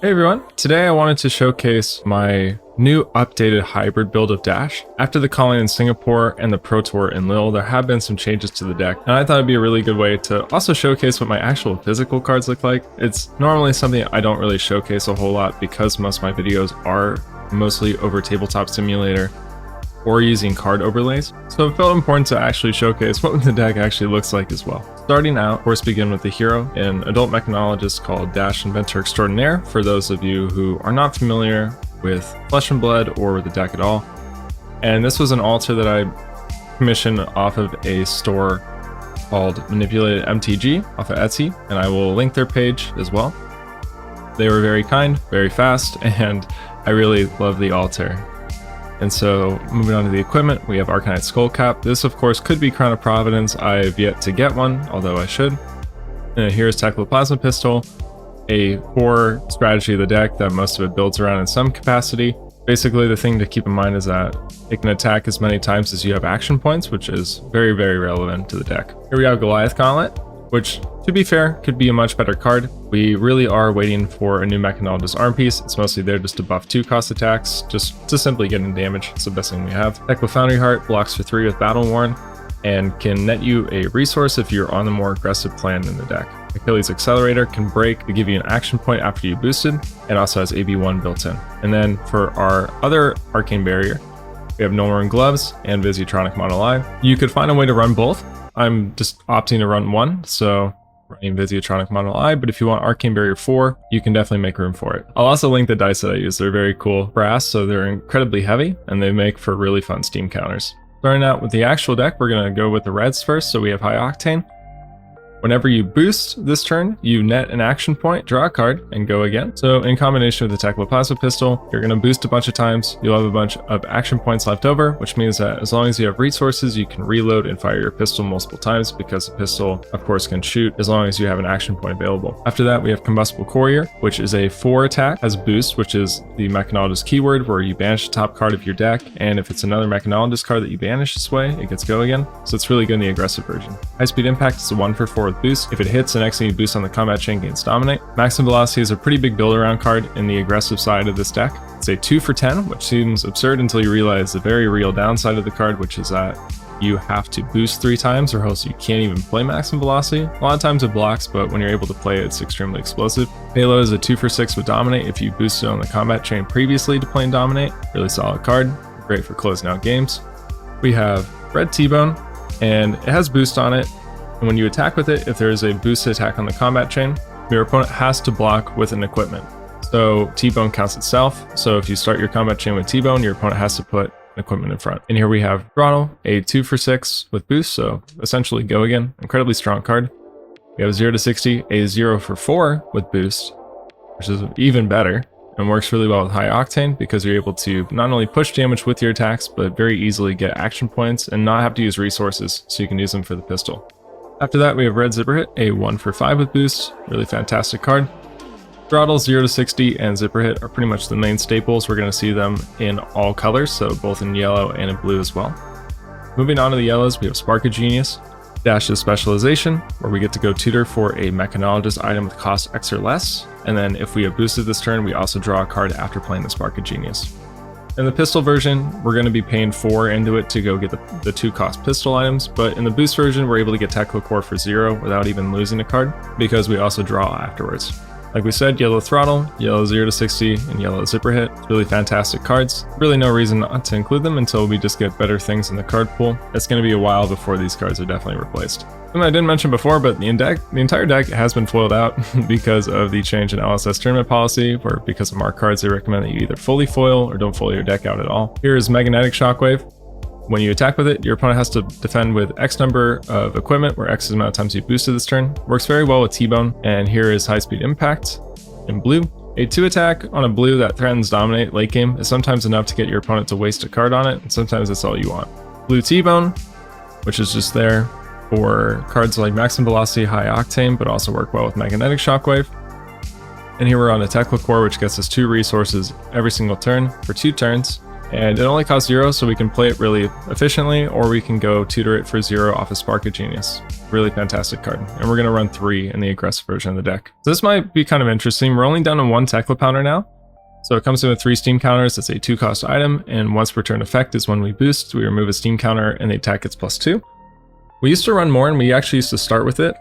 Hey everyone, today I wanted to showcase my new updated hybrid build of Dash. After the calling in Singapore and the Pro Tour in Lille, there have been some changes to the deck, and I thought it'd be a really good way to also showcase what my actual physical cards look like. It's normally something I don't really showcase a whole lot because most of my videos are mostly over Tabletop Simulator or using card overlays, so it felt important to actually showcase what the deck actually looks like as well. Starting out, of course, begin with the hero, an adult mechanologist called Inventor Extraordinaire, for those of you who are not familiar with Flesh and Blood or with the deck at all. And this was an altar that I commissioned off of a store called Manipulated MTG off of Etsy, and I will link their page as well. They were very kind, very fast, and I really love the altar. And so, moving on to the equipment, we have Arcanite Skullcap. This, of course, could be Crown of Providence. I've yet to get one, although I should. And here's Teklovossen Pistol, a core strategy of the deck that most of it builds around in some capacity. Basically, the thing to keep in mind is that it can attack as many times as you have action points, which is very, very relevant to the deck. Here we have Goliath Gauntlet, which, to be fair, could be a much better card. We really are waiting for a new Mechanologist arm piece. It's mostly there just to buff 2-cost attacks, just to simply get in damage. It's the best thing we have. Teklo Foundry Heart blocks for 3 with Battle Worn, and can net you a resource if you're on the more aggressive plan in the deck. Achilles Accelerator can break to give you an action point after you boosted, and also has AB1 built in. And then for our other Arcane Barrier, we have No Wearing Gloves and Visitronic Model I. You could find a way to run both. I'm just opting to run one, so running Visitronic Model I, but if you want Arcane Barrier 4, you can definitely make room for it. I'll also link the dice that I use. They're very cool brass, so they're incredibly heavy, and they make for really fun Steam counters. Starting out with the actual deck, we're going to go with the reds first, so we have High Octane. Whenever you boost this turn, you net an action point, draw a card, and go again. So in combination with the Teklovossen Pistol, you're going to boost a bunch of times. You'll have a bunch of action points left over, which means that as long as you have resources, you can reload and fire your pistol multiple times, because the pistol, of course, can shoot as long as you have an action point available. After that, we have Combustible Courier, which is a 4 attack, has boost, which is the Mechanologist keyword, where you banish the top card of your deck, and if it's another Mechanologist card that you banish this way, it gets go again. So it's really good in the aggressive version. High Speed Impact is a 1/4 with boost. If it hits, the next thing you boost on the combat chain gains Dominate. Maximum Velocity is a pretty big build around card in the aggressive side of this deck. It's a 2/10, which seems absurd until you realize the very real downside of the card, which is that you have to boost 3 times or else you can't even play Maximum Velocity. A lot of times it blocks, but when you're able to play it, it's extremely explosive. Payload is a 2/6 with Dominate if you boosted on the combat chain previously to playing Dominate. Really solid card, great for closing out games. We have Red T-Bone, and it has boost on it. And when you attack with it, if there is a boosted attack on the combat chain, your opponent has to block with an equipment. So T-Bone counts itself. So if you start your combat chain with T-Bone, your opponent has to put an equipment in front. And here we have Throttle, a 2/6 with boost, so essentially go again. Incredibly strong card. We have 0 to 60, a 0/4 with boost, which is even better and works really well with High Octane because you're able to not only push damage with your attacks, but very easily get action points and not have to use resources, so you can use them for the pistol. After that, we have Red Zipper Hit, a 1/5 with boost, really fantastic card. Throttle, 0 to 60, and Zipper Hit are pretty much the main staples. We're going to see them in all colors, so both in yellow and in blue as well. Moving on to the yellows, we have Spark of Genius, Dash's Specialization, where we get to go tutor for a Mechanologist item with cost X or less, and then if we have boosted this turn, we also draw a card after playing the Spark of Genius. In the pistol version, we're going to be paying 4 into it to go get the 2-cost pistol items, but in the boost version, we're able to get Teklo Core for 0 without even losing a card, because we also draw afterwards. Like we said, yellow Throttle, yellow 0 to 60, and yellow Zipper Hit. Really fantastic cards. Really no reason not to include them until we just get better things in the card pool. It's going to be a while before these cards are definitely replaced. And I didn't mention before, but the entire deck has been foiled out because of the change in LSS tournament policy, where because of marked cards, they recommend that you either fully foil or don't foil your deck out at all. Here is Magnetic Shockwave. When you attack with it, your opponent has to defend with X number of equipment, where X is the amount of times you boosted this turn. Works very well with T-Bone. And here is High Speed Impact in blue. A 2 attack on a blue that threatens Dominate late game is sometimes enough to get your opponent to waste a card on it, and sometimes that's all you want. Blue T-Bone, which is just there for cards like Maximum Velocity, High Octane, but also work well with Magnetic Shockwave. And here we're on a Teklo Core, which gets us 2 resources every single turn for 2 turns. And it only costs 0, so we can play it really efficiently, or we can go tutor it for 0 off of Spark of Genius. Really fantastic card. And we're going to run 3 in the aggressive version of the deck. So this might be kind of interesting. We're only down to 1 Teklo now. So it comes in with 3 steam counters. It's a 2-cost item, and once per turn effect is when we boost, we remove a steam counter and the attack gets +2. We used to run more, and we actually used to start with it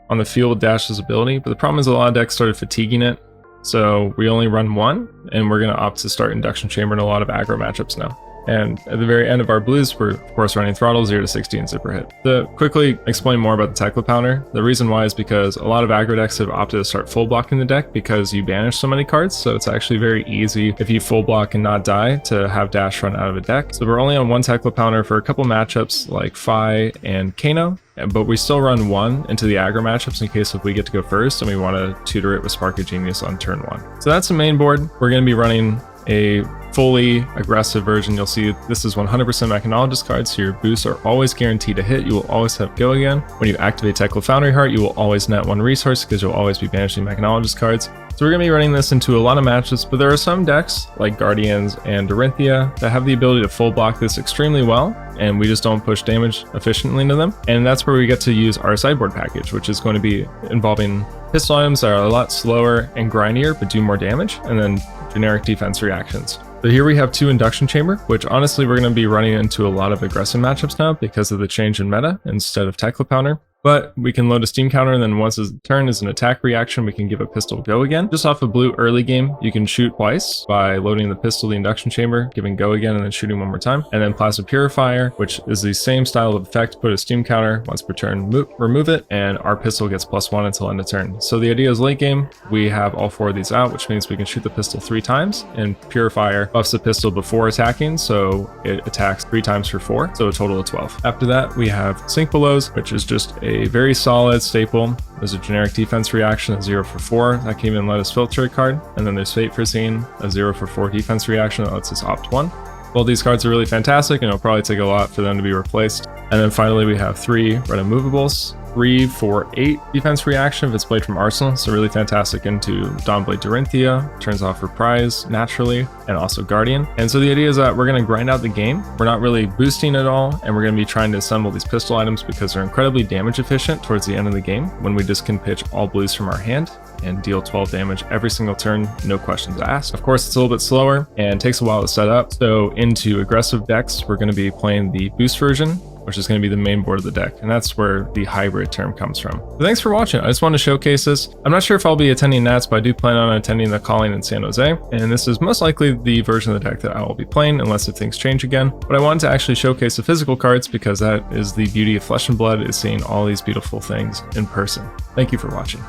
on the field with Dash's ability, but the problem is a lot of decks started fatiguing it. So we only run 1, and we're going to opt to start Induction Chamber in a lot of aggro matchups now. And at the very end of our blues, we're of course running Throttle, 0 to 60, and Zipper Hit. To quickly explain more about the Teklo, the reason why is because a lot of aggro decks have opted to start full blocking the deck because you banish so many cards, so it's actually very easy if you full block and not die to have Dash run out of a deck. So we're only on 1 Teklo for a couple matchups like Phi and Kano, but we still run 1 into the aggro matchups in case if we get to go first and we want to tutor it with Spark of Genius on turn 1. So that's the main board. We're going to be running a fully aggressive version. You'll see this is 100% Mechanologist cards, so your boosts are always guaranteed to hit. You will always have Go again. When you activate Teklo Foundry Heart, you will always net 1 resource because you'll always be banishing Mechanologist cards. So we're going to be running this into a lot of matches, but there are some decks like Guardians and Dorinthia that have the ability to full block this extremely well, and we just don't push damage efficiently into them. And that's where we get to use our sideboard package, which is going to be involving pistol items that are a lot slower and grindier but do more damage, and then generic defense reactions. So here we have 2 Induction Chamber, which honestly we're going to be running into a lot of aggressive matchups now because of the change in meta instead of Teklo. But we can load a steam counter, and then once his turn is an attack reaction, we can give a pistol Go again. Just off of blue early game, you can shoot twice by loading the pistol, the Induction Chamber, giving Go again, and then shooting 1 more time. And then Plasma Purifier, which is the same style of effect, put a steam counter, once per turn, remove it, and our pistol gets +1 until end of turn. So the idea is late game, we have all 4 of these out, which means we can shoot the pistol 3 times, and Purifier buffs the pistol before attacking, so it attacks 3 times for 4, so a total of 12. After that, we have Sink Belows, which is just a very solid staple. There's a generic defense reaction, a 0 for 4 that can even let us filter a card, and then there's Fate Foreseen, a 0 for 4 defense reaction that lets us opt 1. Well, these cards are really fantastic, and it'll probably take a lot for them to be replaced. And then finally we have 3 Red Immovables, 3 for 8 defense reaction if it's played from Arsenal, so really fantastic into Dawnblade Dorinthia, turns off Reprise naturally, and also Guardian. And so the idea is that we're going to grind out the game. We're not really boosting at all, and we're going to be trying to assemble these pistol items because they're incredibly damage efficient towards the end of the game when we just can pitch all blues from our hand and deal 12 damage every single turn, no questions asked. Of course, it's a little bit slower and takes a while to set up, so into aggressive decks, we're going to be playing the boost version, which is going to be the main board of the deck, and that's where the hybrid term comes from. So thanks for watching. I just wanted to showcase this. I'm not sure if I'll be attending Nats, but I do plan on attending the Calling in San Jose, and this is most likely the version of the deck that I will be playing unless if things change again. But I wanted to actually showcase the physical cards because that is the beauty of Flesh and Blood, is seeing all these beautiful things in person. Thank you for watching.